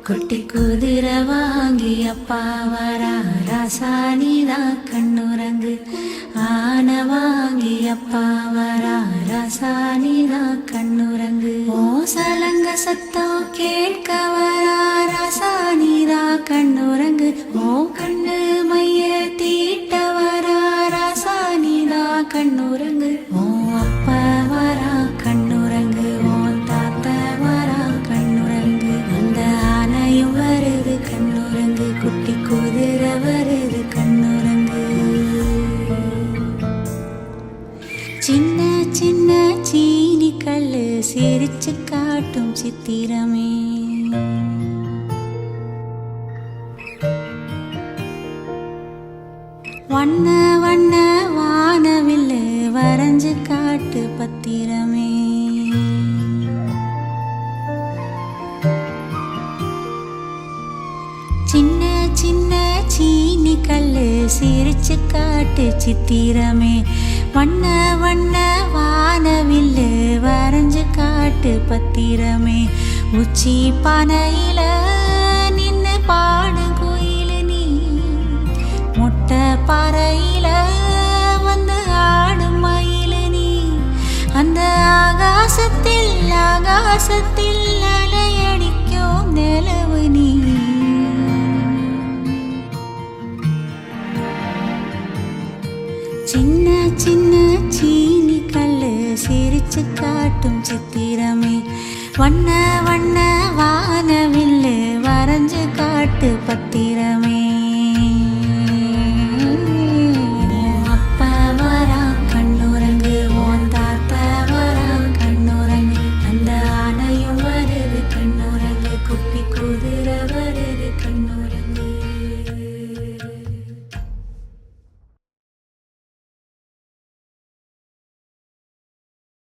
குட்டி குதிரை வாங்கி அப்பா வரா ரசானிதான் கண்ணுரங்கு. ஆனை வாங்கி அப்பா வரா ரசானிதான் கண்ணுரங்கு. ஓ சலங்க சத்தம் கேட்க வரா ரசானிதா கண்ணுரங்கு. ஓ கண்ணு மைய தீட்ட வரா ரசானிதா கண்ணுரங்கு. ஓ அப்பா வரா கண்ணுரங்கு. ஓ தாத்தா வரா கண்ணுரங்கு. அந்த ஆனையும் வருது கண்ணுரங்கு. குட்டி குதிரை வருது கண்ணுரங்கு. சின்ன சின்ன சீனி கல்லு சிரிச்சு காட்டும் சித்திரமே. வண்ண வண்ண வானவில்லு வரைஞ்சு காட்டு பத்திரமே. சின்ன சின்ன சீனி கல்லு சிரிச்சு காட்டு சித்திரமே. வண்ண வண்ண வானவில்லு வரைஞ்சு காட்டு பத்திரமே. உச்சி பானையில நின்னு பாடு கோயிலு நீ. மொட்டை பாறையில வந்து ஆடும் மயிலு நீ. அந்த ஆகாசத்தில் ஆகாசத்தில் அலையடிக்கும் நிலவு நீ. சின்ன சின்ன சீனி கல்லு சிரிச்சு காட்டும் சித்திரமே. வண்ண வண்ண வானவில்லு வரைஞ்சு காட்டு பத்திரமே.